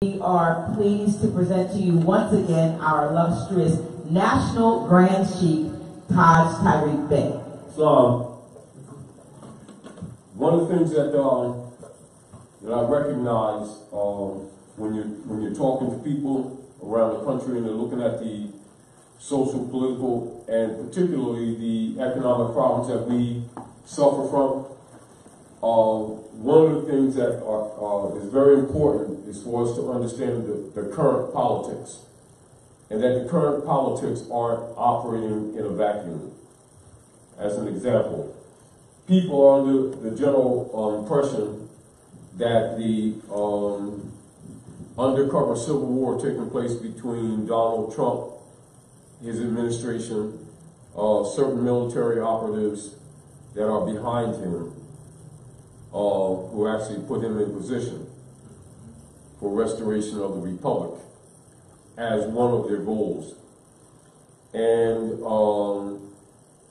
We are pleased to present to you once again our illustrious National Grand Sheik, Taj Tarik Bey. So, one of the things that I recognize when you're talking to people around the country and they're looking at the social, political, and particularly the economic problems that we suffer from, one of the things that is very important is for us to understand the current politics, and that the current politics aren't operating in a vacuum. As an example, people are under the general impression that the undercover civil war taking place between Donald Trump, his administration, certain military operatives that are behind him, who actually put him in position for restoration of the republic as one of their goals. And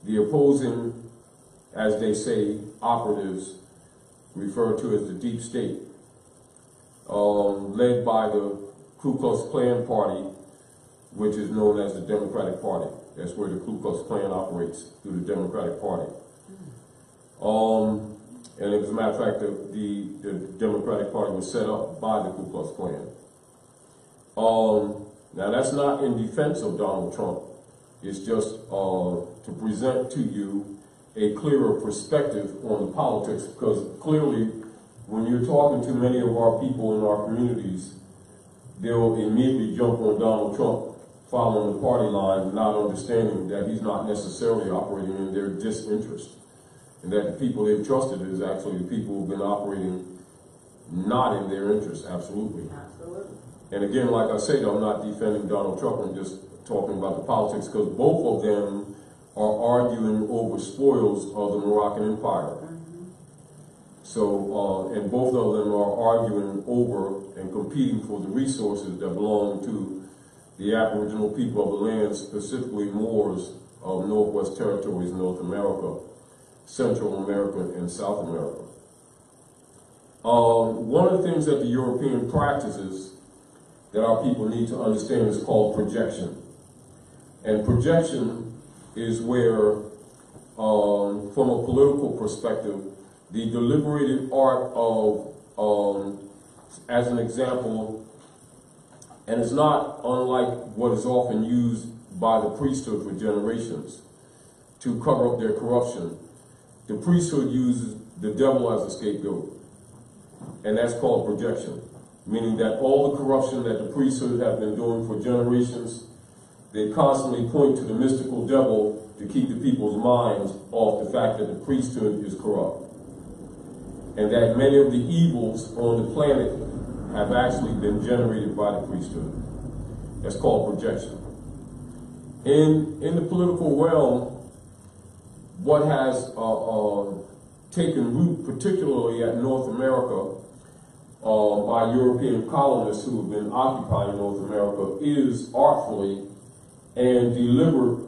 the opposing, as they say, operatives, referred to as the deep state, led by the Ku Klux Klan party, which is known as the Democratic Party. That's where the Ku Klux Klan operates, through the Democratic Party. And as a matter of fact, the Democratic Party was set up by the Ku Klux Klan. Now that's not in defense of Donald Trump. It's just to present to you a clearer perspective on the politics, because clearly when you're talking to many of our people in our communities, they'll immediately jump on Donald Trump, following the party line, not understanding that he's not necessarily operating in their disinterest, and that the people they've trusted is actually the people who've been operating not in their interest. Absolutely. Absolutely. And again, like I said, I'm not defending Donald Trump, I'm just talking about the politics, because both of them are arguing over spoils of the Moroccan Empire. So, and both of them are arguing over and competing for the resources that belong to the aboriginal people of the land, specifically Moors of Northwest Territories, North America, Central America, and South America. One of the things that the European practices that our people need to understand is called projection. And projection is where, from a political perspective, the deliberated art of, as an example, and it's not unlike what is often used by the priesthood for generations to cover up their corruption. The priesthood uses the devil as a scapegoat, and that's called projection, meaning that all the corruption that the priesthood have been doing for generations, they constantly point to the mystical devil to keep the people's minds off the fact that the priesthood is corrupt, and that many of the evils on the planet have actually been generated by the priesthood. That's called projection. In the political realm, what has taken root, particularly at North America, by European colonists who have been occupying North America, is artfully and deliberate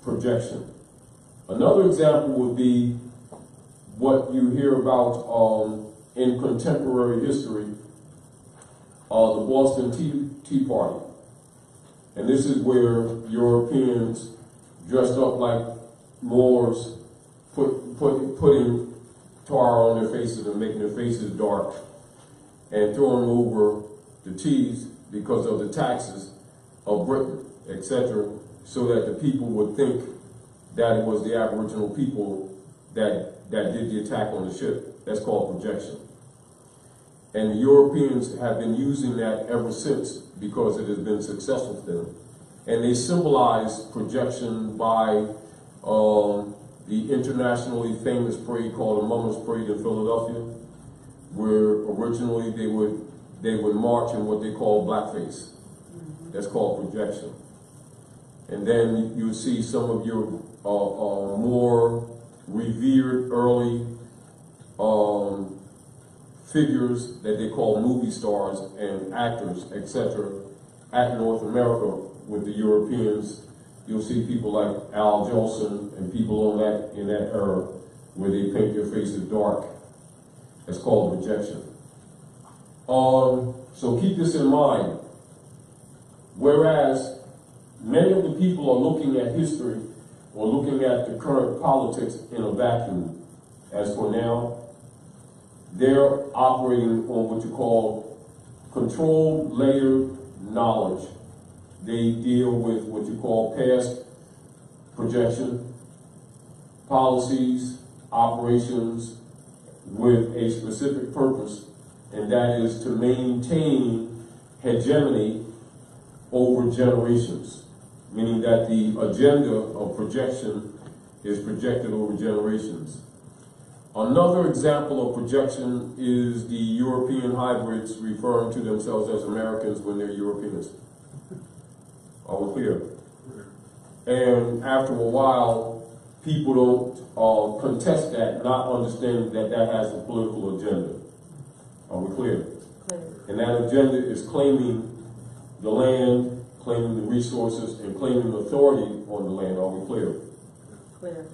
projection. Another example would be what you hear about in contemporary history, the Boston Tea Party. And this is where Europeans dressed up like Moors, putting tar on their faces and making their faces dark, and throwing over the teas because of the taxes of Britain, etc., so that the people would think that it was the Aboriginal people that did the attack on the ship. That's called projection. And the Europeans have been using that ever since because it has been successful for them. And they symbolize projection by the internationally famous parade called the Mummers Parade in Philadelphia, where originally they would march in what they call blackface. That's called projection. And then you see some of your more revered early figures that they call movie stars and actors, etc., at North America with the Europeans. You'll see people like Al Jolson and people in that era where they paint their faces dark. That's called projection. So keep this in mind. Whereas many of the people are looking at history or looking at the current politics in a vacuum. As for now, they're operating on what you call controlled layered knowledge. They deal with what you call past projection, policies, operations with a specific purpose, and that is to maintain hegemony over generations, meaning that the agenda of projection is projected over generations. Another example of projection is the European hybrids referring to themselves as Americans when they're Europeans. Are we clear? And after a while, people don't contest that, not understanding that that has a political agenda. Are we clear? And that agenda is claiming the land, claiming the resources, and claiming authority on the land. Are we clear? Clear.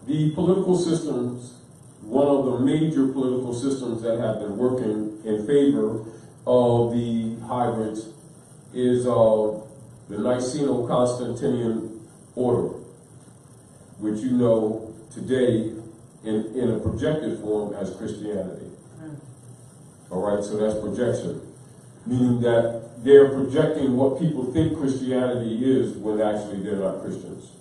The political systems, one of the major political systems that have been working in favor of the hybrids is the Niceno-Constantinian order, which you know today in a projected form as Christianity. All right, so that's projection, meaning that they're projecting what people think Christianity is when actually they're not Christians.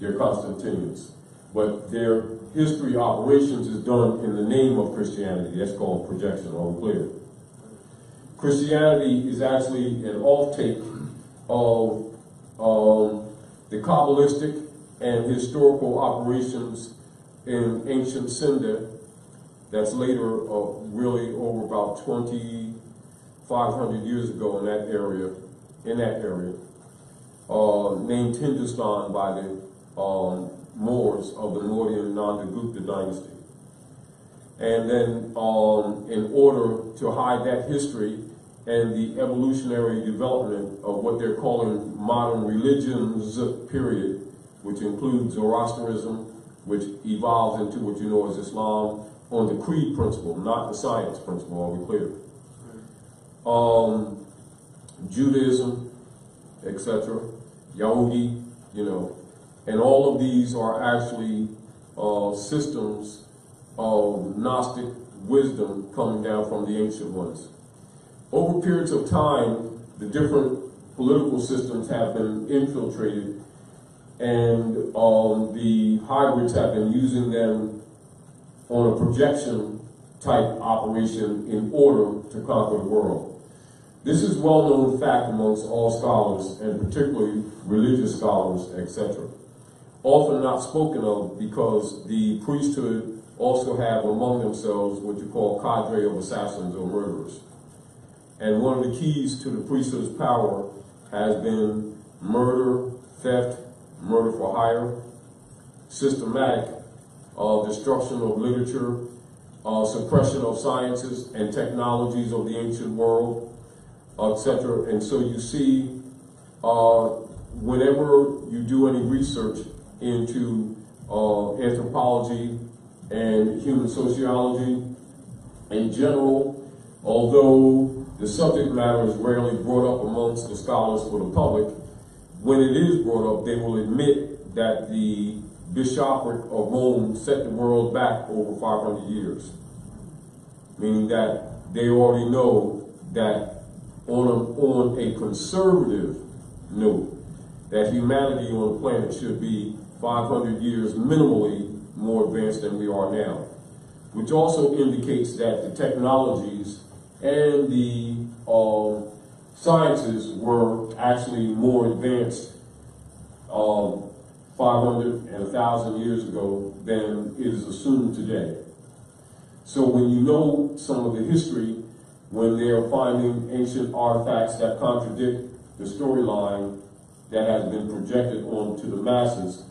They're Constantinians. But their history operations is done in the name of Christianity. That's called projection, all clear. Christianity is actually an off-take of the Kabbalistic and historical operations in ancient Sindh that's later really over about 2,500 years ago in that area, named Hindustan by the Moors of the Mauryan Nanda-Gupta dynasty. And then in order to hide that history and the evolutionary development of what they're calling modern religions, period, which includes Zoroastrianism, which evolves into what you know as Islam, on the creed principle, not the science principle, are we clear? Judaism, etc., Yahudi, you know, and all of these are actually systems of Gnostic wisdom coming down from the ancient ones. Over periods of time, the different political systems have been infiltrated, and the hybrids have been using them on a projection type operation in order to conquer the world. This is well-known fact amongst all scholars, and particularly religious scholars, etc. Often not spoken of because the priesthood also have among themselves what you call cadre of assassins or murderers. And one of the keys to the priesthood's power has been murder, theft, murder for hire, systematic destruction of literature, suppression of sciences and technologies of the ancient world, etc. And so you see, whenever you do any research into anthropology and human sociology in general, although the subject matter is rarely brought up amongst the scholars for the public, when it is brought up, they will admit that the bishopric of Rome set the world back over 500 years, meaning that they already know that on a conservative note, that humanity on the planet should be 500 years minimally more advanced than we are now, which also indicates that the technologies and the sciences were actually more advanced 500 and 1,000 years ago than it is assumed today. So when you know some of the history, when they are finding ancient artifacts that contradict the storyline that has been projected onto the masses,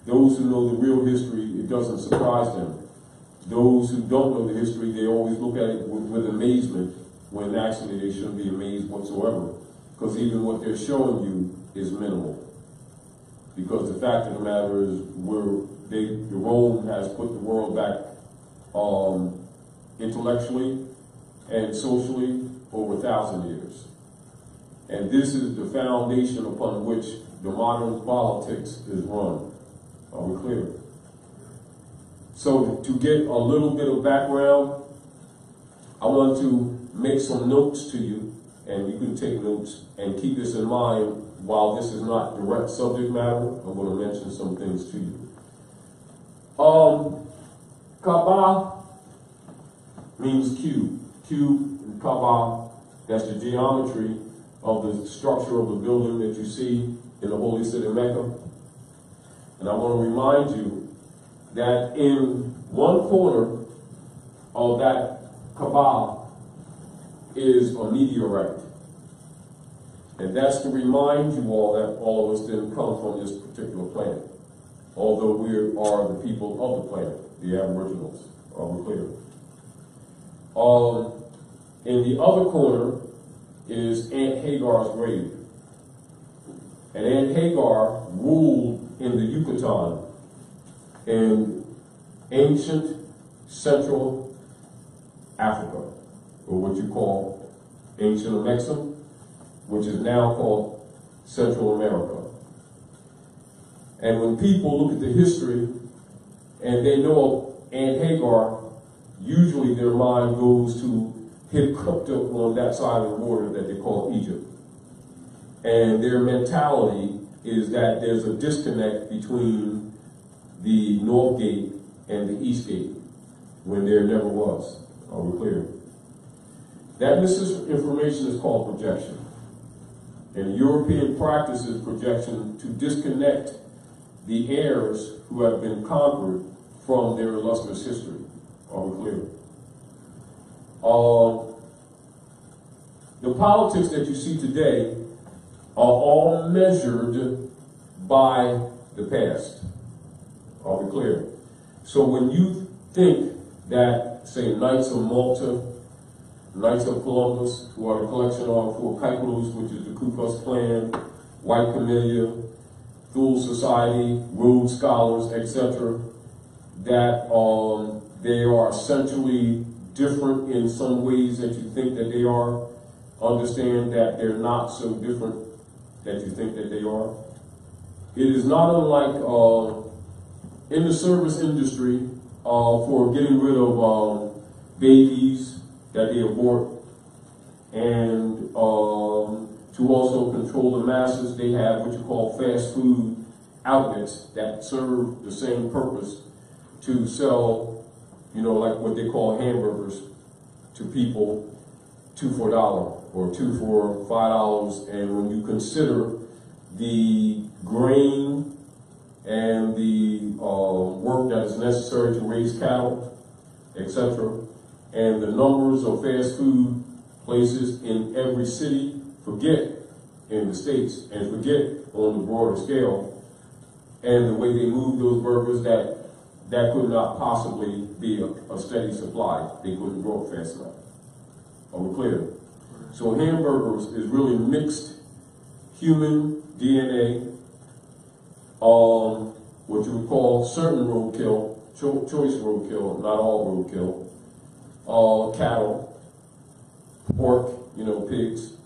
those who know the real history, it doesn't surprise them. Those who don't know the history, they always look at it with amazement, when actually they shouldn't be amazed whatsoever, because even what they're showing you is minimal. Because the fact of the matter is, Rome has put the world back intellectually and socially over 1,000 years. And this is the foundation upon which the modern politics is run. Are we clear? So to get a little bit of background, I want to make some notes to you, and you can take notes and keep this in mind. While this is not direct subject matter, I'm going to mention some things to you. Kaaba means cube. Cube and Kaaba, that's the geometry of the structure of the building that you see in the holy city of Mecca. And I want to remind you that in one corner of that Kaaba is a meteorite. And that's to remind you all that all of us didn't come from this particular planet, although we are the people of the planet, the aboriginals. Are we clear? In the other corner is Aunt Hagar's grave. And Aunt Hagar ruled in the Yucatan in ancient Central Africa, or what you call ancient Amexem, which is now called Central America. And when people look at the history and they know Aunt Hagar, usually their mind goes to Hipkrupta on that side of the water that they call Egypt. And their mentality is that there's a disconnect between the North Gate and the East Gate, when there never was. Are we clear? That misinformation is called projection. And European practice is projection to disconnect the heirs who have been conquered from their illustrious history. Are we clear? The politics that you see today are all measured by the past. Are we clear? So when you think that, say, Knights of Malta, Knights of Columbus, who are the collection of for Kaikulus, which is the Ku Klux Klan, White Camellia, Thule Society, Rhodes Scholars, etc., that they are essentially different in some ways that you think that they are. Understand that they're not so different that you think that they are. It is not unlike in the service industry for getting rid of babies that they abort, and to also control the masses, they have what you call fast food outlets that serve the same purpose, to sell, you know, like what they call hamburgers to people, 2 for $1 or 2 for $5. And when you consider the grain and the work that is necessary to raise cattle, etc., and the numbers of fast food places in every city, forget in the States and forget on the broader scale, and the way they move those burgers, that could not possibly be a steady supply. They couldn't grow it fast enough. Are we clear? So hamburgers is really mixed human DNA, what you would call certain roadkill, choice roadkill, not all roadkill, cattle, pork, you know, pigs,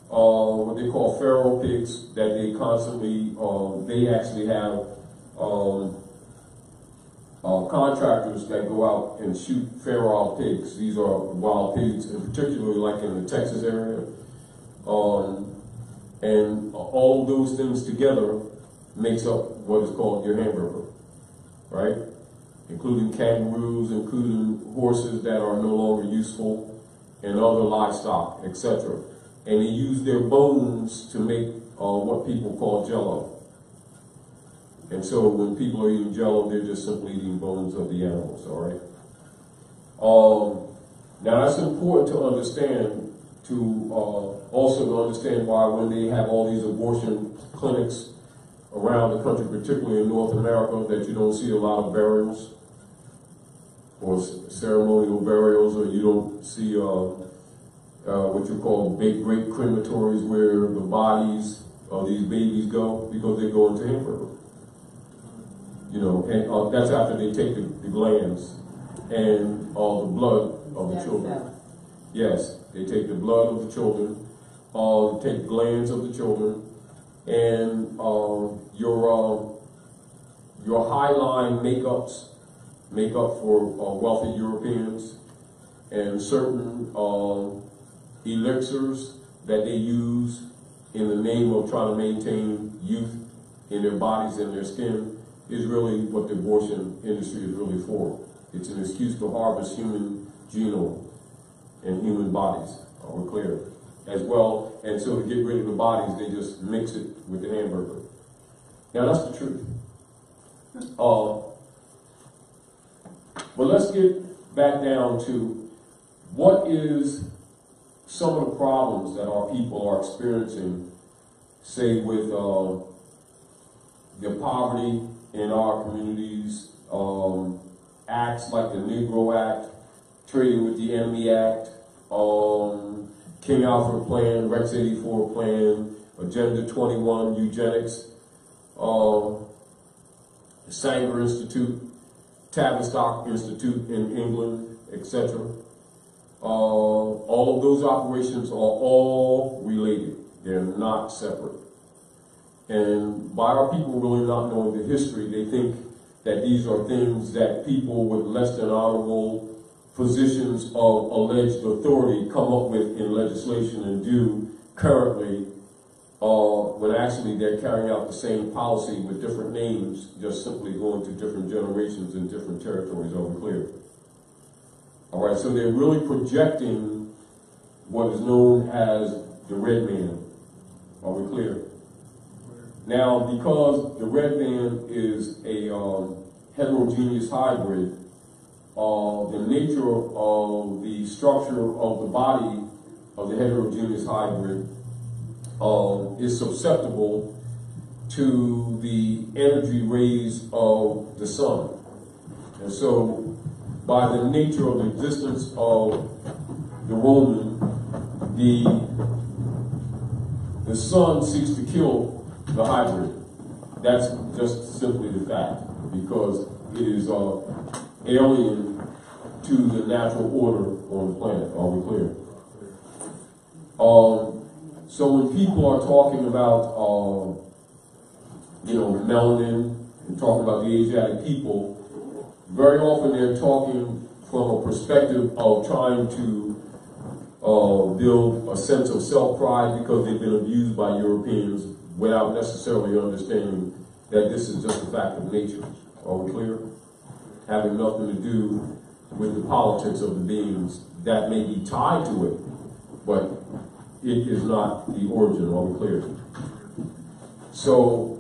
what they call feral pigs that they constantly, they actually have contractors that go out and shoot feral pigs. These are wild pigs, and particularly like in the Texas area. And all of those things together makes up what is called your hamburger, right? Including kangaroos, including horses that are no longer useful, and other livestock, etc. And they use their bones to make what people call jello. And so when people are eating jello, they're just simply eating bones of the animals, all right? Now that's important to understand, also to understand why when they have all these abortion clinics around the country, particularly in North America, that you don't see a lot of burials or ceremonial burials, or you don't see what you call big great crematories where the bodies of these babies go, because they go into hamburger. You know, and that's after they take the glands and the blood of the children. Yes, they take the blood of the children, take glands of the children, and your high-line makeups make up for wealthy Europeans, and certain elixirs that they use in the name of trying to maintain youth in their bodies and their skin is really what the abortion industry is really for. It's an excuse to harvest human genome and human bodies, we're clear, as well. And so to get rid of the bodies, they just mix it with the hamburger. Now that's the truth. But let's get back down to what is some of the problems that our people are experiencing, say with the poverty in our communities, acts like the Negro Act, Trading with the Enemy Act, King Alfred Plan, Rex 84 Plan, Agenda 21, Eugenics, the Sanger Institute, Tavistock Institute in England, etc. All of those operations are all related. They're not separate. And by our people really not knowing the history, they think that these are things that people with less than honorable positions of alleged authority come up with in legislation and do currently, when actually they're carrying out the same policy with different names, just simply going to different generations and different territories. Are we clear? All right, so they're really projecting what is known as the red man. Are we clear? Now, because the red man is a heterogeneous hybrid, the nature of the structure of the body of the heterogeneous hybrid is susceptible to the energy rays of the sun. And so, by the nature of the existence of the woman, the sun seeks to kill the hybrid. That's just simply the fact, because it is alien to the natural order on the planet. Are we clear? So when people are talking about, melanin and talking about the Asiatic people, very often they're talking from a perspective of trying to build a sense of self-pride because they've been abused by Europeans without necessarily understanding that this is just a fact of nature. Are we clear? Having nothing to do with the politics of the beings that may be tied to it, but it is not the origin. Are we clear? So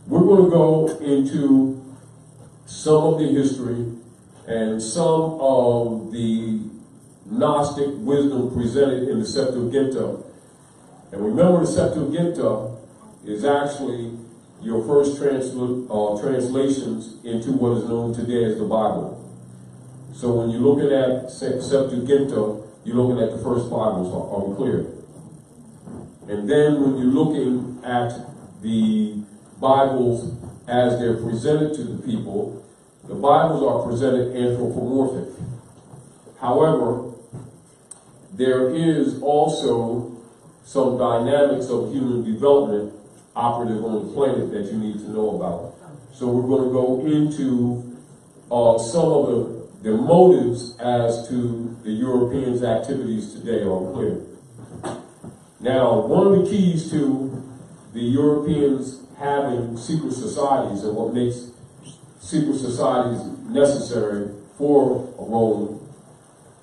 we're going to go into some of the history and some of the Gnostic wisdom presented in the Septuaginta. And remember, the Septuaginta is actually your first translations into what is known today as the Bible. So when you're looking at Septuaginta, you're looking at the first Bibles. Are we clear? And then when you're looking at the Bibles as they're presented to the people, the Bibles are presented anthropomorphic. However, there is also some dynamics of human development operative on the planet that you need to know about. So we're going to go into some of the motives as to the Europeans' activities today. Are we clear? Now, one of the keys to the Europeans having secret societies and what makes secret societies necessary for Rome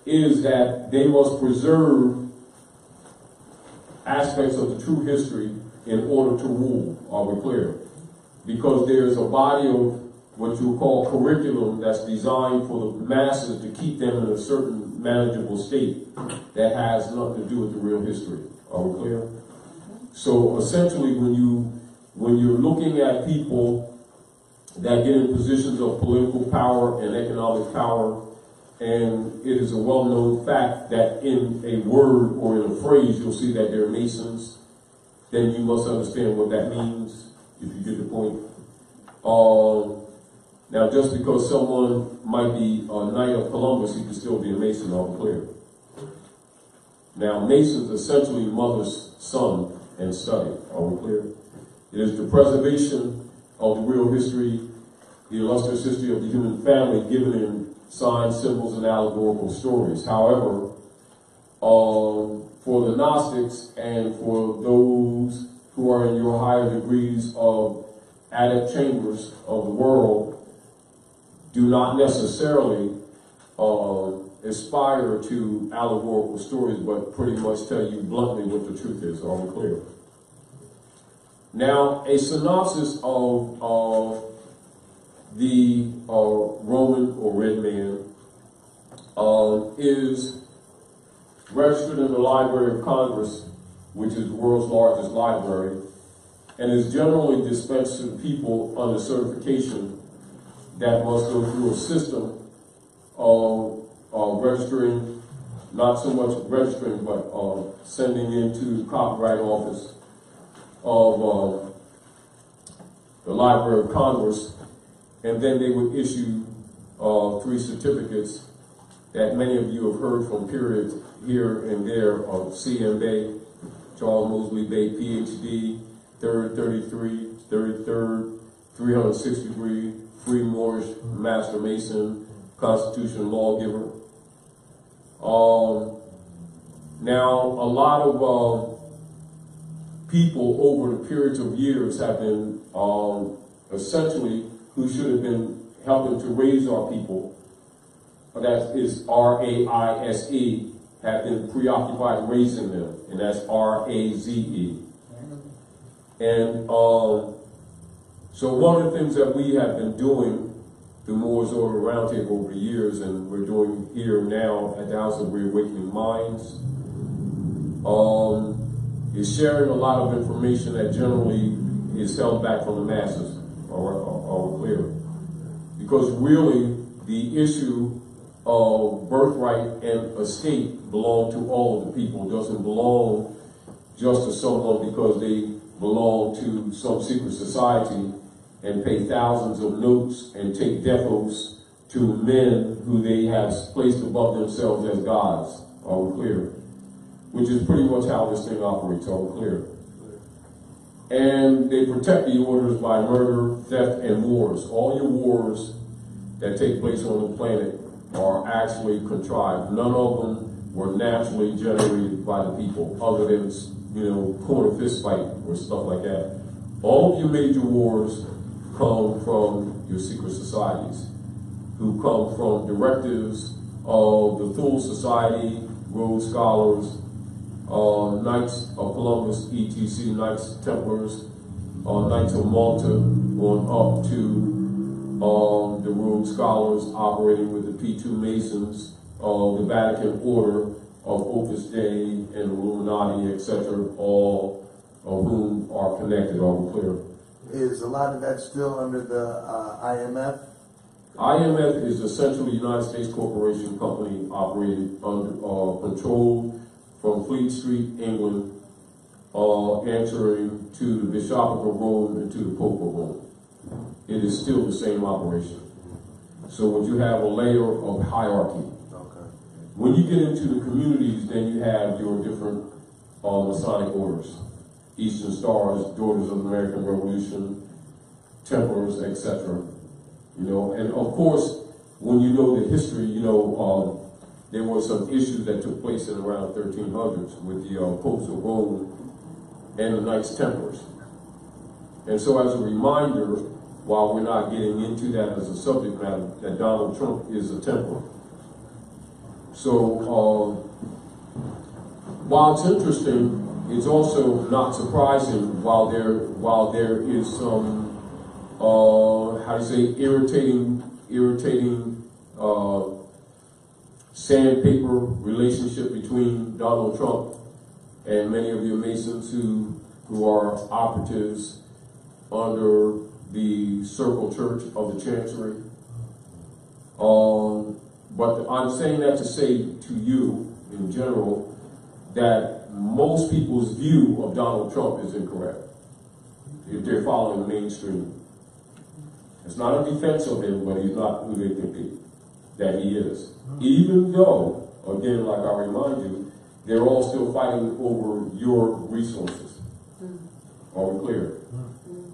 is that they must preserve aspects of the true history in order to rule. Are we clear? Because there's a body of what you call curriculum that's designed for the masses to keep them in a certain manageable state that has nothing to do with the real history. Are we clear? So essentially, when you're looking at people that get in positions of political power and economic power, and it is a well-known fact that in a word or in a phrase you'll see that they're Masons, then you must understand what that means, if you get the point. Now, just because someone might be a Knight of Columbus, he can still be a Mason, all clear. Now, Masons essentially mother's son and study, are we clear? It is the preservation of the real history, the illustrious history of the human family given in signs, symbols, and allegorical stories. However, for the Gnostics and for those who are in your higher degrees of adept chambers of the world, do not necessarily aspire to allegorical stories, but pretty much tell you bluntly what the truth is. Are we clear? Now, a synopsis of the Roman or Red Man is registered in the Library of Congress, which is the world's largest library, and is generally dispensed to people under certification that must go through a system of registering, not so much registering, but sending into the Copyright Office of the Library of Congress, and then they would issue 3 certificates that many of you have heard from periods here and there of C.M. Bay, Charles Mosley Bay, PhD, 33rd, 363, Free Moorish Master Mason, Constitutional Lawgiver. Now, a lot of people over the periods of years have been essentially who should have been helping to raise our people, that is R-A-I-S-E, have been preoccupied raising them, and that's R-A-Z-E. And so one of the things that we have been doing, the Moors Order Roundtable over the years, and we're doing here now at the House of Reawakening Minds, is sharing a lot of information that generally is held back from the masses, are clear. Because really, the issue of birthright and estate belong to all of the people. It doesn't belong just to someone because they belong to some secret society and pay thousands of notes and take death oaths to men who they have placed above themselves as gods. Are we clear? Which is pretty much how this thing operates. Are we clear? And they protect the orders by murder, theft, and wars. All your wars that take place on the planet are actually contrived. None of them were naturally generated by the people, other than, corner fist fight or stuff like that. All of your major wars come from your secret societies, who come from directives of the Thule Society, Rhodes Scholars, Knights of Columbus, ETC, Knights Templars, Knights of Malta, on up to the Rhodes Scholars operating with the P2 Masons, the Vatican Order of Opus Dei and Illuminati, etc., all of whom are connected. Are we clear? Is a lot of that still under the IMF? IMF is essentially a United States corporation company operated under controlled from Fleet Street, England, answering to the Bishopric of Rome and to the Pope of Rome. It is still the same operation. So what you have a layer of hierarchy. Okay. When you get into the communities, then you have your different Masonic orders. Eastern Stars, Daughters of the American Revolution, Templars, etc. And of course, when you know the history, there were some issues that took place in around 1300s with the Popes of Rome and the Knights Templars. And so as a reminder, while we're not getting into that as a subject matter, that Donald Trump is a Templar. So while it's interesting, it's also not surprising while there is some irritating sandpaper relationship between Donald Trump and many of your Masons who are operatives under the Circle Church of the Chancery. But I'm saying that to say to you in general that most people's view of Donald Trump is incorrect if they're following the mainstream. It's not a defense of him, but he's not who they think that he is. Even though, again, like I remind you, they're all still fighting over your resources. Are we clear?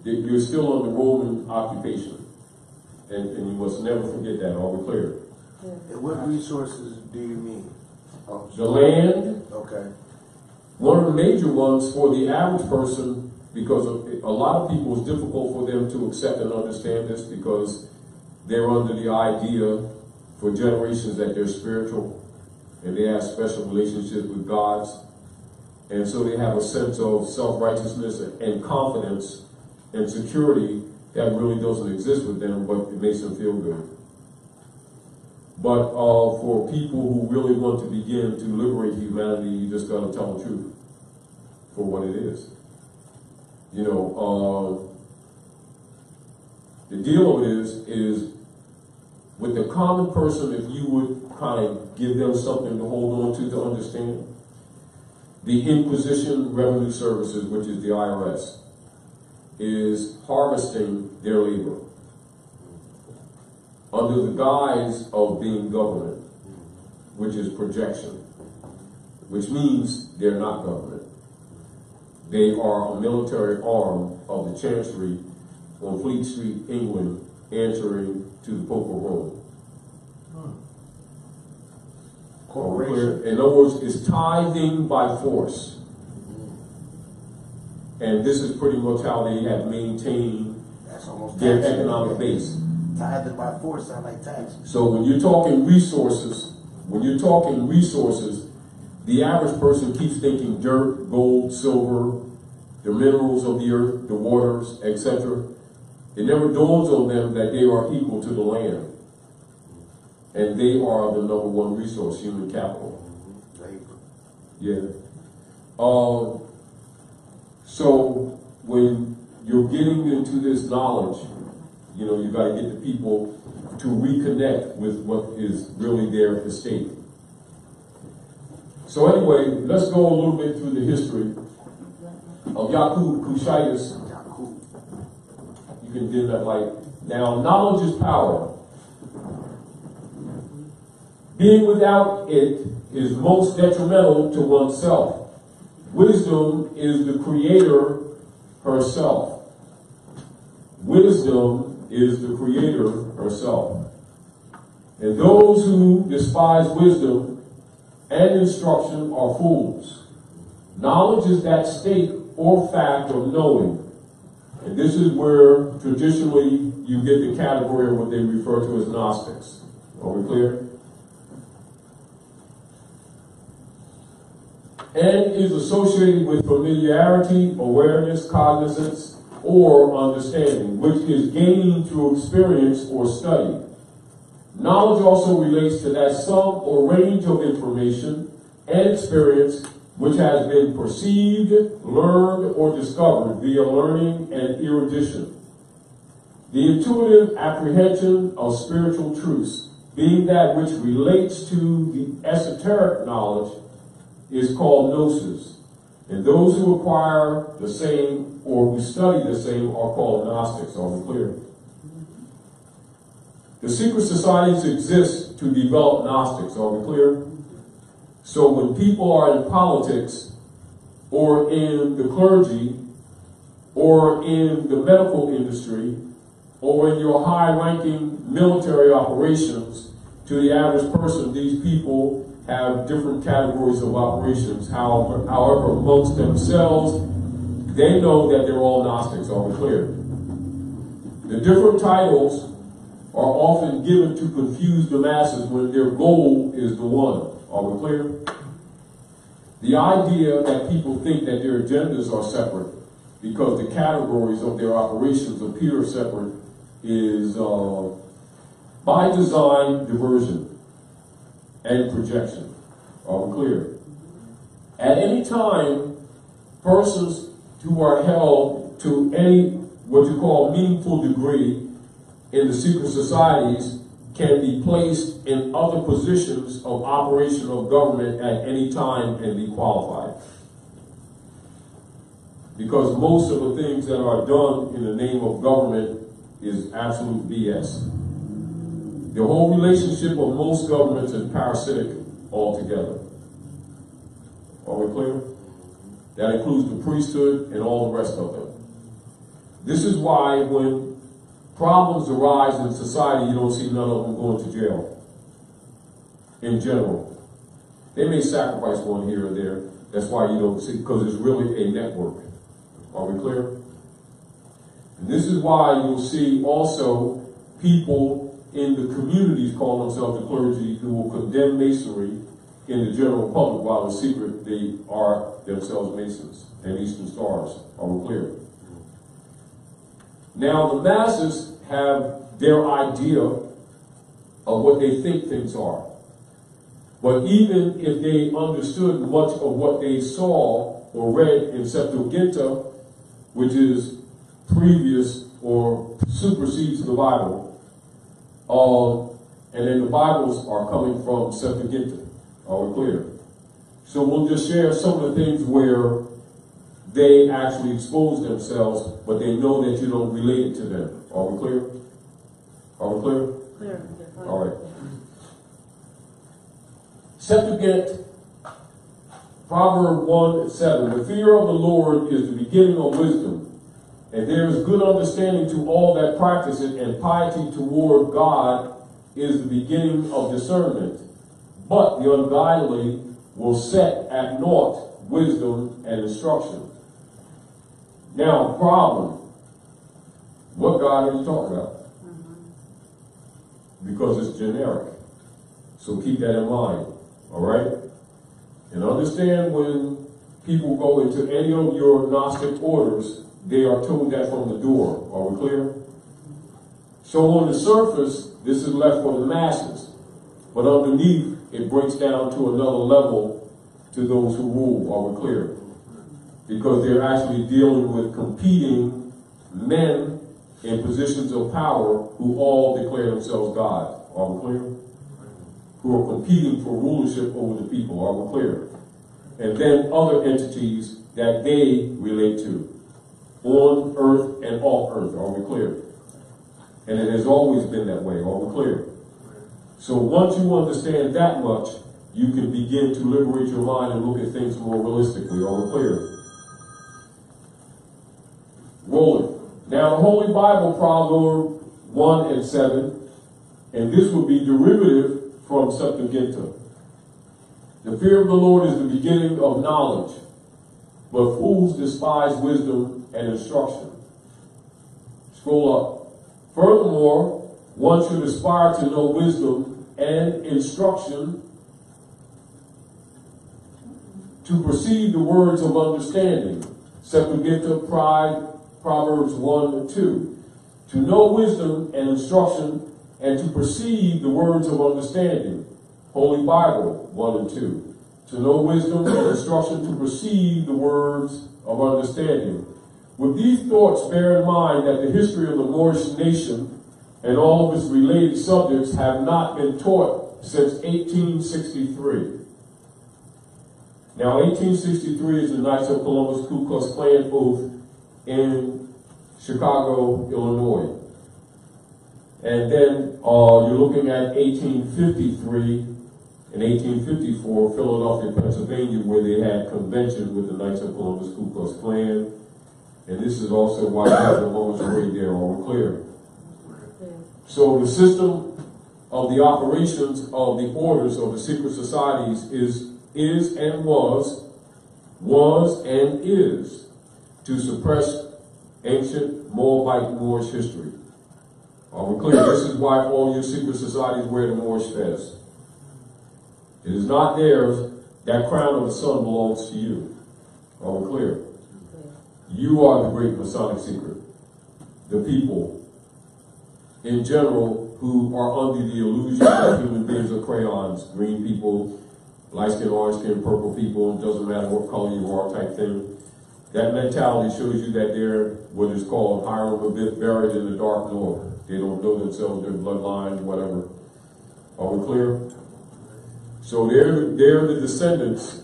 You're still under Roman occupation. And you must never forget that. Are we clear? And what resources do you mean? Oh, The land. okay. One of the major ones for the average person, because a lot of people, it's difficult for them to accept and understand this because they're under the idea for generations that they're spiritual and they have special relationships with gods. And so they have a sense of self-righteousness and confidence and security that really doesn't exist with them, but it makes them feel good. But for people who really want to begin to liberate humanity, you just got to tell the truth for what it is. You know, the deal of it is with the common person, if you would kind of give them something to hold on to understand, the Inquisition Revenue Services, which is the IRS, is harvesting their labor under the guise of being government, which is projection, which means they're not government. They are a military arm of the Chancery on Fleet Street, England, answering to the Pope of Rome. In other words, it's tithing by force. And this is pretty much how they have maintained their economic base. Tithing by force sound like tax. So when you're talking resources, the average person keeps thinking dirt, gold, silver, the minerals of the earth, the waters, etc. It never dawns on them that they are equal to the land. And they are the number one resource, human capital. Yeah. So when you're getting into this knowledge, you know, you got to get the people to reconnect with what is really their estate. So anyway, let's go a little bit through the history of Yakub Kushitis. You can dim that light. Now, knowledge is power. Being without it is most detrimental to oneself. Wisdom is the creator herself. Wisdom is the creator herself. And those who despise wisdom and instruction are fools. Knowledge is that state or fact of knowing. And this is where traditionally you get the category of what they refer to as Gnostics. Are we clear? And is associated with familiarity, awareness, cognizance, or understanding, which is gained through experience or study. Knowledge also relates to that sum or range of information and experience which has been perceived, learned, or discovered via learning and erudition. The intuitive apprehension of spiritual truths, being that which relates to the esoteric knowledge, is called gnosis. And those who acquire the same or who study the same are called Gnostics. Are we clear? The secret societies exist to develop Gnostics. Are we clear? So when people are in politics or in the clergy or in the medical industry or in your high-ranking military operations, to the average person, these people have different categories of operations. However, amongst themselves, they know that they're all Gnostics. Are we clear? The different titles are often given to confuse the masses when their goal is the one. Are we clear? The idea that people think that their agendas are separate because the categories of their operations appear separate is, by design, diversion and projection. Are we clear? At any time, persons who are held to any, what you call, meaningful degree in the secret societies can be placed in other positions of operation of government at any time and be qualified. Because most of the things that are done in the name of government is absolute BS. The whole relationship of most governments is parasitic altogether. Are we clear? That includes the priesthood and all the rest of them. This is why when problems arise in society, you don't see none of them going to jail. In general. They may sacrifice one here or there. That's why you don't see, because it's really a network. Are we clear? And this is why you'll see also people in the communities call themselves the clergy who will condemn masonry in the general public, while in secret they are themselves Masons and Eastern Stars. Are we clear? Now the masses have their idea of what they think things are. But even if they understood much of what they saw or read in Septuaginta, which is previous or supersedes the Bible, and then the Bibles are coming from Septuaginta. Are we clear? So we'll just share some of the things where they actually expose themselves, but they know that you don't relate it to them. Are we clear? Are we clear? Clear. All right. Septuagint, Proverbs 1:7. The fear of the Lord is the beginning of wisdom, and there is good understanding to all that practice it, and piety toward God is the beginning of discernment. But the ungodly will set at naught wisdom and instruction. Now, problem. What God are you talking about? Because it's generic. So keep that in mind. All right? And understand when people go into any of your Gnostic orders, they are told that from the door. Are we clear? So on the surface, this is left for the masses. But underneath, it breaks down to another level to those who rule. Are we clear? Because they're actually dealing with competing men in positions of power who all declare themselves God. Are we clear? Who are competing for rulership over the people. Are we clear? And then other entities that they relate to. On earth and off earth. Are we clear? And it has always been that way. Are we clear? So once you understand that much, you can begin to liberate your mind and look at things more realistically. Are we clear? Rolling. Now the Holy Bible, Proverbs 1:7, and this will be derivative from Septuaginta. The fear of the Lord is the beginning of knowledge, but fools despise wisdom and instruction. Scroll up. Furthermore, one should aspire to know wisdom and instruction, to perceive the words of understanding. Septuaginta, Proverbs 1:2. To know wisdom and instruction, and to perceive the words of understanding. Holy Bible 1:2. To know wisdom and instruction, to perceive the words of understanding. With these thoughts, bear in mind that the history of the Moorish nation and all of its related subjects have not been taught since 1863. Now, 1863 is the Knights of Columbus Ku Klux Klan oath in Chicago, Illinois. And then you're looking at 1853 and 1854, Philadelphia, Pennsylvania, where they had convention with the Knights of Columbus Ku Klux Klan. And this is also why we have the Moorish American there. Are we clear? So the system of the operations of the orders of the secret societies is and was and is to suppress ancient Moabite Moorish history. Are we clear? This is why all your secret societies wear the Moorish fez. It is not theirs. That crown of the sun belongs to you. Are we clear? You are the great Masonic secret. The people, in general, who are under the illusion that human beings are crayons, green people, light skin, orange skin, purple people, it doesn't matter what color you are type thing. That mentality shows you that they're what is called hiram a bit buried in the dark north. They don't know themselves, their bloodline, whatever. Are we clear? So they're the descendants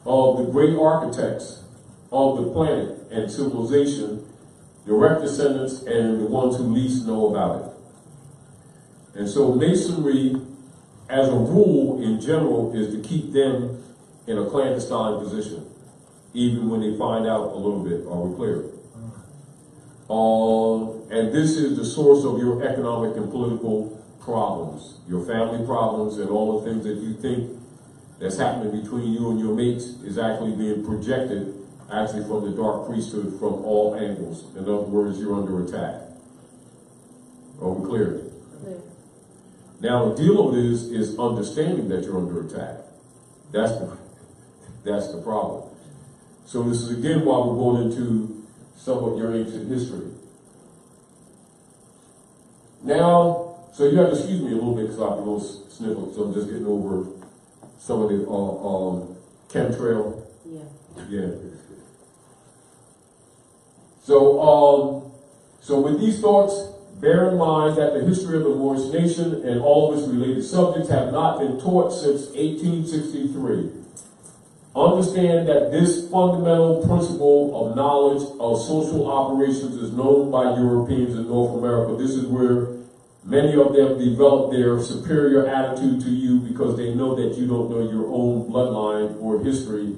of the great architects of the planet and civilization direct descendants, and the ones who least know about it. And so Masonry, as a rule, in general, is to keep them in a clandestine position, even when they find out a little bit. Are we clear? And this is the source of your economic and political problems, your family problems, and all the things that you think that's happening between you and your mates is actually being projected actually from the dark priesthood from all angles. In other words, you're under attack. Are we clear? Now, the deal of this is understanding that you're under attack. That's the problem. So this is again why we're going into some of your ancient history. Now, so you have to excuse me a little bit because I have a little sniffle, so I'm just getting over some of the chemtrail. Yeah. So with these thoughts, bear in mind that the history of the Moorish nation and all of its related subjects have not been taught since 1863. Understand that this fundamental principle of knowledge of social operations is known by Europeans in North America. This is where many of them develop their superior attitude to you because they know that you don't know your own bloodline or history.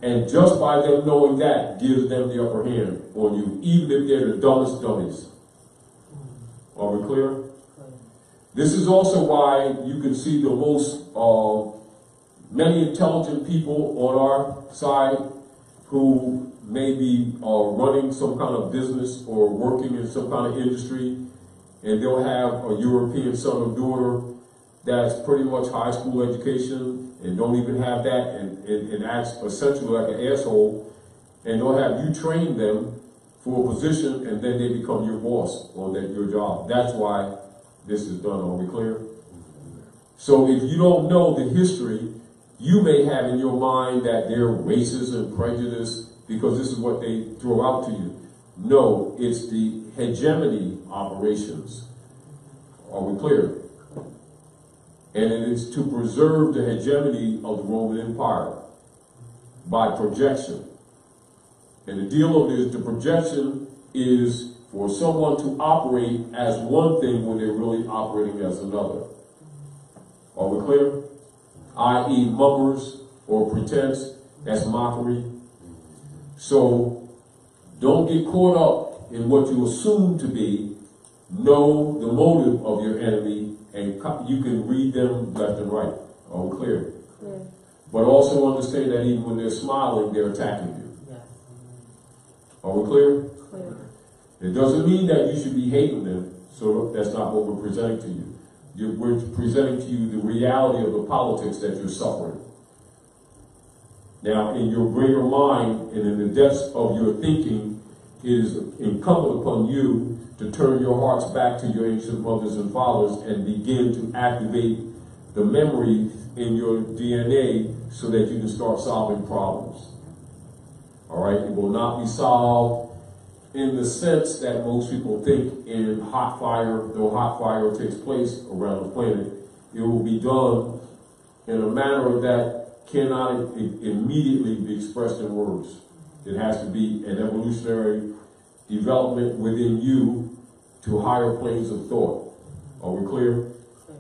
And just by them knowing that gives them the upper hand on you, even if they're the dumbest dummies. Are we clear? This is also why you can see the most many intelligent people on our side who may be running some kind of business or working in some kind of industry, and they'll have a European son or daughter that's pretty much high school education and don't even have that and acts essentially like an asshole, and they'll have you train them for a position and then they become your boss on your job. That's why this is done. Are we clear? So if you don't know the history, you may have in your mind that they're racist and prejudiced because this is what they throw out to you. No, it's the hegemony operations. Are we clear? And it is to preserve the hegemony of the Roman Empire by projection. And the deal of it is the projection is for someone to operate as one thing when they're really operating as another. Are we clear? I.e. mummers or pretense, that's mockery. So don't get caught up in what you assume to be. Know the motive of your enemy, and you can read them left and right. Are we clear? Clear. But also understand that even when they're smiling, they're attacking you. Yes. Are we clear? Clear. It doesn't mean that you should be hating them, so that's not what we're presenting to you. We're presenting to you the reality of the politics that you're suffering. Now, in your greater mind and in the depths of your thinking, it is incumbent upon you to turn your hearts back to your ancient mothers and fathers and begin to activate the memory in your DNA so that you can start solving problems. All right? It will not be solved in the sense that most people think in hot fire, though hot fire takes place around the planet. It will be done in a manner that cannot immediately be expressed in words. It has to be an evolutionary development within you to higher planes of thought. Are we clear?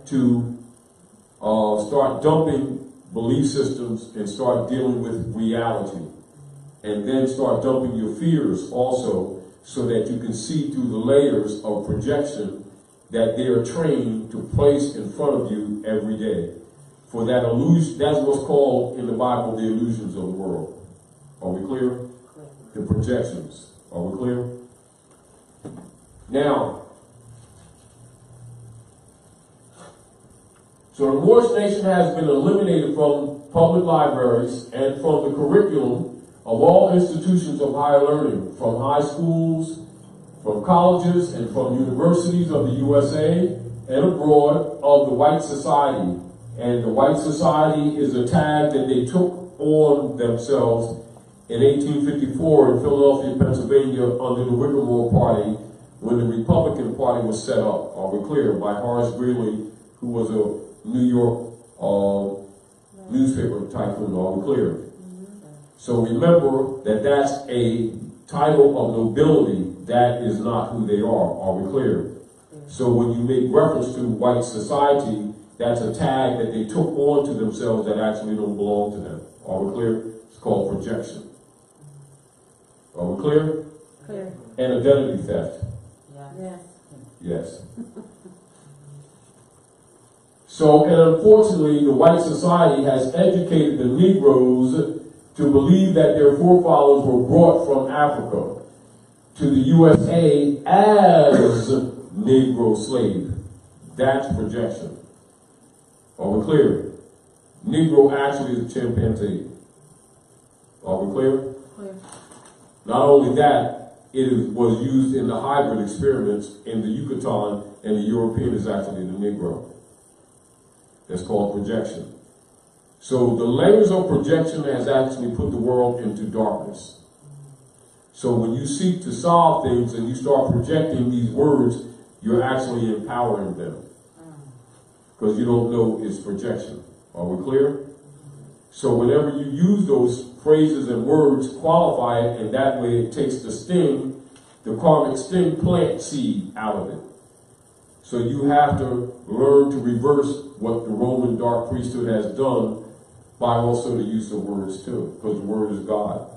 To start dumping belief systems and start dealing with reality. And then start dumping your fears also, so that you can see through the layers of projection that they are trained to place in front of you every day. For that illusion, that's what's called in the Bible the illusions of the world. Are we clear? The projections. Are we clear? Now, so the Moorish nation has been eliminated from public libraries and from the curriculum of all institutions of higher learning, from high schools, from colleges, and from universities of the USA and abroad of the white society. And the white society is a tag that they took on themselves in 1854 in Philadelphia, Pennsylvania, under the Whittemore Party, when the Republican Party was set up. Are we clear? By Horace Greeley, who was a New York newspaper tycoon. Are we clear? So remember that that's a title of nobility. That is not who they are. Are we clear? So when you make reference to white society, that's a tag that they took on to themselves that actually don't belong to them. Are we clear? It's called projection. Are we clear? Clear. And identity theft. Yes. Yes. So, and unfortunately, the white society has educated the Negroes to believe that their forefathers were brought from Africa to the USA as Negro slave. That's projection. Are we clear? Negro actually is a chimpanzee. Are we clear? Clear. Not only that, was used in the hybrid experiments in the Yucatan, and the European is actually the Negro. That's called projection. So the layers of projection has actually put the world into darkness. So when you seek to solve things and you start projecting these words, you're actually empowering them. Because you don't know it's projection. Are we clear? So whenever you use those phrases and words, qualify it, and that way it takes the sting, the karmic sting plant seed out of it. So you have to learn to reverse what the Roman dark priesthood has done by also the use of words too, because the word is God.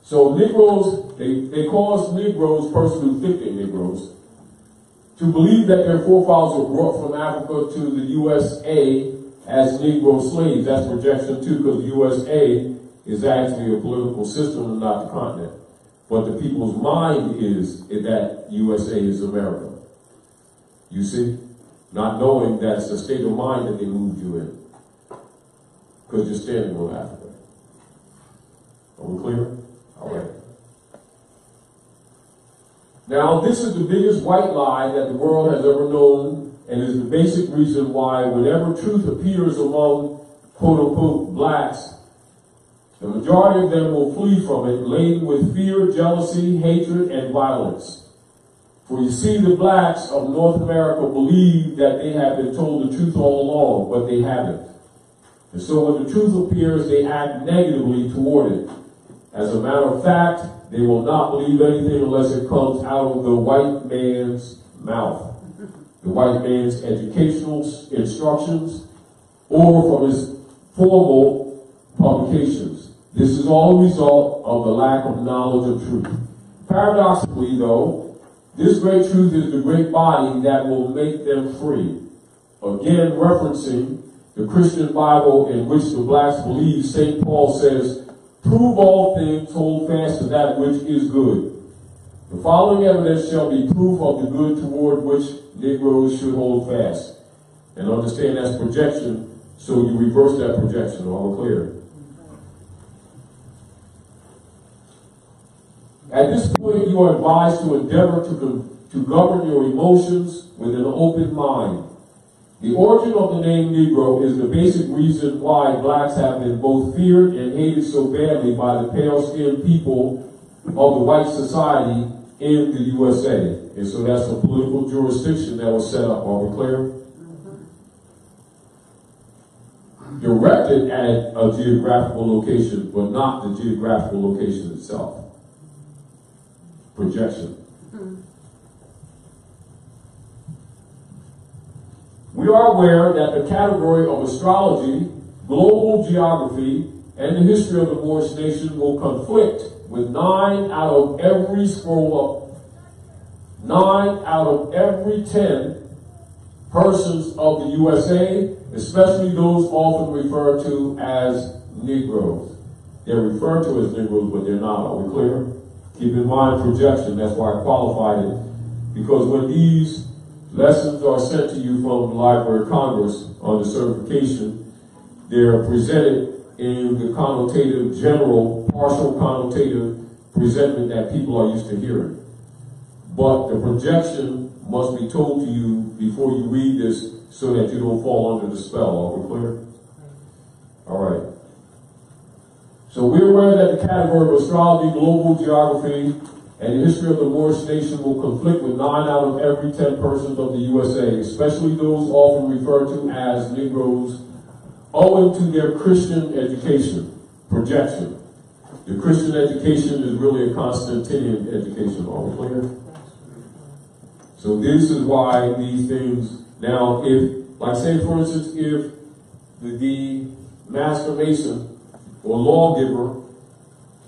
So Negroes, they cause Negroes, persons who think they're Negroes, to believe that their forefathers were brought from Africa to the USA as Negro slaves. That's projection too, because the USA is actually a political system and not the continent. But the people's mind is that USA is America. You see? Not knowing that it's a state of mind that they moved you in. Because you're standing on Africa. Are we clear? All right. Now, this is the biggest white lie that the world has ever known, and is the basic reason why whenever truth appears among quote-unquote blacks, the majority of them will flee from it, laden with fear, jealousy, hatred, and violence. For you see, the blacks of North America believe that they have been told the truth all along, but they haven't. And so when the truth appears, they act negatively toward it. As a matter of fact, they will not believe anything unless it comes out of the white man's mouth, the white man's educational instructions, or from his formal publications. This is all a result of the lack of knowledge of truth. Paradoxically, though, this great truth is the great body that will make them free. Again, referencing the Christian Bible in which the blacks believe, St. Paul says, "Prove all things, hold fast to that which is good. The following evidence shall be proof of the good toward which Negroes should hold fast." And understand that's projection, so you reverse that projection. All clear? At this point, you are advised to endeavor to govern your emotions with an open mind. The origin of the name Negro is the basic reason why blacks have been both feared and hated so badly by the pale-skinned people of the white society in the USA. And so that's a political jurisdiction that was set up. Are we clear? Directed at a geographical location, but not the geographical location itself. Projection. We are aware that the category of astrology, global geography, and the history of the Moorish nation will conflict with 9 out of every 10 persons of the USA, especially those often referred to as Negroes. They're referred to as Negroes, but they're not. Are we clear? Keep in mind projection. That's why I qualified it. Because when these lessons are sent to you from the Library of Congress on the certification, they're presented in the connotative, general, partial connotative presentment that people are used to hearing. But the projection must be told to you before you read this so that you don't fall under the spell. Are we clear? All right. So we're aware that the category of astrology, global geography, and the history of the Moorish nation will conflict with 9 out of every 10 persons of the USA, especially those often referred to as Negroes owing to their Christian education, projection. The Christian education is really a Constantinian education, are we clear? So this is why these things, now if, like say for instance, if the master mason or lawgiver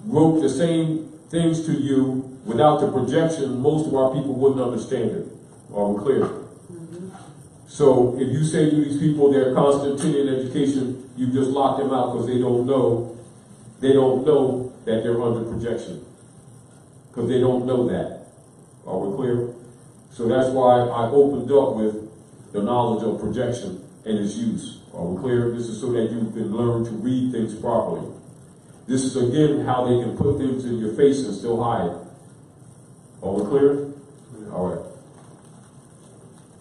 wrote the same things to you without the projection, most of our people wouldn't understand it. Are we clear? So if you say to these people they're Constantinian education, you just lock them out because they don't know that they're under projection. Because they don't know that. Are we clear? So that's why I opened up with the knowledge of projection and its use. Are we clear? This is so that you can learn to read things properly. This is again how they can put things in your face and still hide. Are we clear? All right.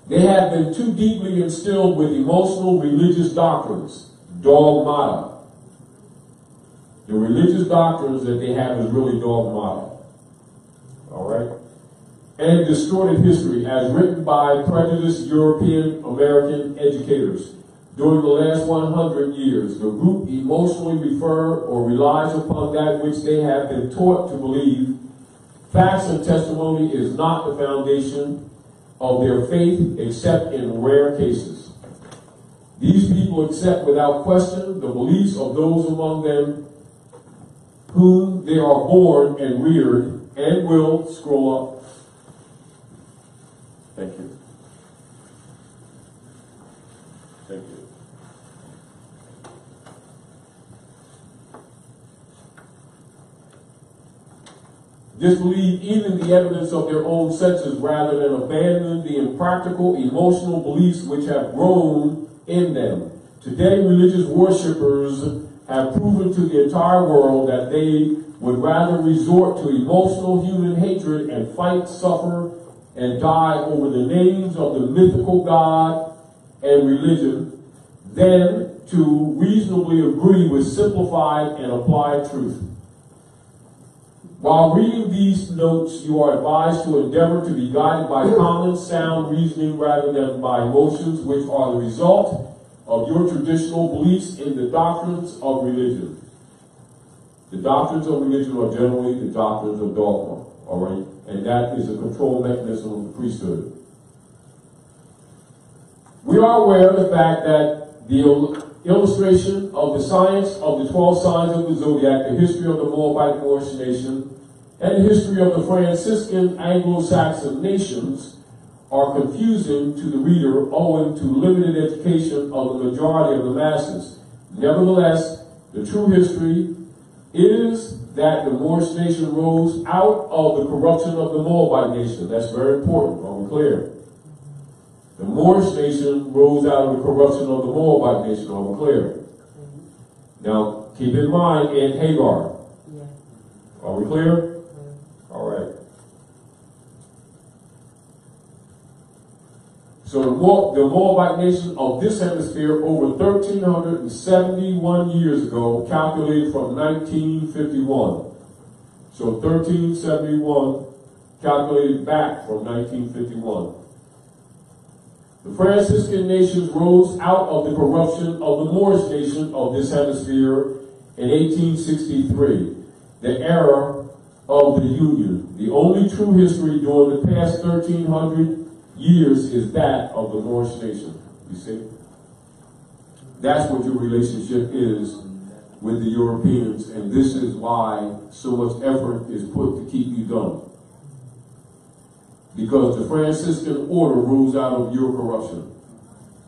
They have been too deeply instilled with emotional religious doctrines, dogmata. The religious doctrines that they have is really dogmata. All right? And distorted history as written by prejudiced European American educators. During the last 100 years, the group emotionally refer or relies upon that which they have been taught to believe. Facts and testimony is not the foundation of their faith except in rare cases. These people accept without question the beliefs of those among them whom they are born and reared and will scroll up. Thank you. Thank you. Disbelieve even the evidence of their own senses rather than abandon the impractical emotional beliefs which have grown in them. Today, religious worshippers have proven to the entire world that they would rather resort to emotional human hatred and fight, suffer, and die over the names of the mythical God and religion than to reasonably agree with simplified and applied truth. While reading these notes, you are advised to endeavor to be guided by common sound reasoning rather than by emotions which are the result of your traditional beliefs in the doctrines of religion. The doctrines of religion are generally the doctrines of dogma, all right? And that is a control mechanism of the priesthood. We are aware of the fact that the illustration of the science of the 12 signs of the zodiac, the history of the Moabite Moorish nation, and the history of the Franciscan Anglo-Saxon nations are confusing to the reader owing to limited education of the majority of the masses. Nevertheless, the true history is that the Moorish nation rose out of the corruption of the Moabite nation. That's very important. Are we clear? The Moorish nation rose out of the corruption of the Moabite nation. Are we clear? Now, keep in mind, in Hagar. Are we clear? All right. So the Moabite nation of this hemisphere over 1,371 years ago, calculated from 1951. So 1371, calculated back from 1951. The Franciscan nations rose out of the corruption of the Moorish nation of this hemisphere in 1863, the era of the Union. The only true history during the past 1,300 years is that of the Moorish nation. You see? That's what your relationship is with the Europeans, and this is why so much effort is put to keep you dumb. Because the Franciscan order rose out of your corruption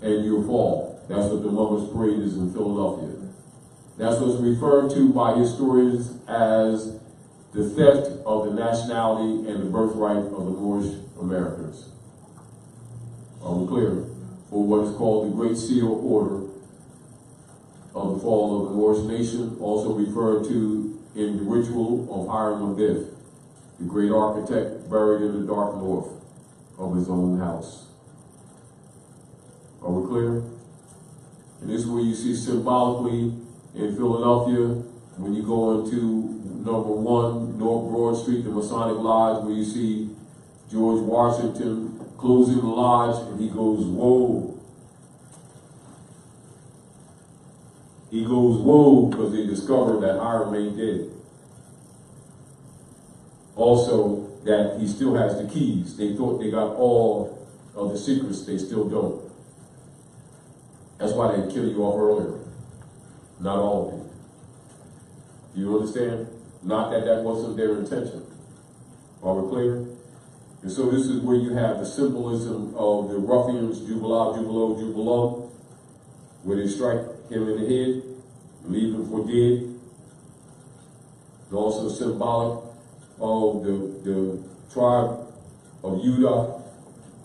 and your fall. That's what the Mother's Parade is in Philadelphia. That's what's referred to by historians as the theft of the nationality and the birthright of the Moorish Americans. Are we clear? For what is called the Great Seal Order of the fall of the Moorish nation, also referred to in the ritual of Hiram Abiff, the great architect buried in the dark north of his own house. Are we clear? And this is where you see symbolically in Philadelphia, when you go into number 1, North Broad Street, the Masonic Lodge, where you see George Washington closing the lodge, and he goes, whoa. He goes, whoa, because they discovered that Hiram ain't dead. Also, that he still has the keys. They thought they got all of the secrets, they still don't. That's why they kill you off earlier. Not all of you. Do you understand? Not that that wasn't their intention. Are we clear? And so this is where you have the symbolism of the ruffians, jubilo, jubilo, jubilum, where they strike him in the head, leave him for dead. And also symbolic of the tribe of Judah,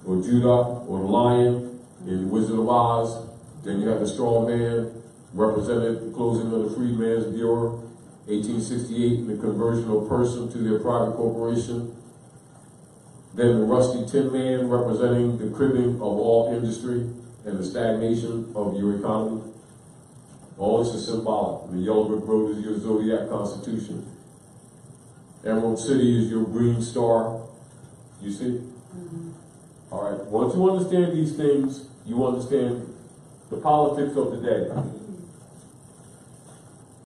or the lion in Wizard of Oz. Then you have the straw man, represented the closing of the Freedmen's Bureau, 1868, and the conversion of a person to their private corporation. Then the rusty tin man, representing the cribbing of all industry and the stagnation of your economy. All this is symbolic. The yellow brick road is your zodiac constitution. Emerald City is your green star. You see? All right. Once you understand these things, you understand the politics of the day.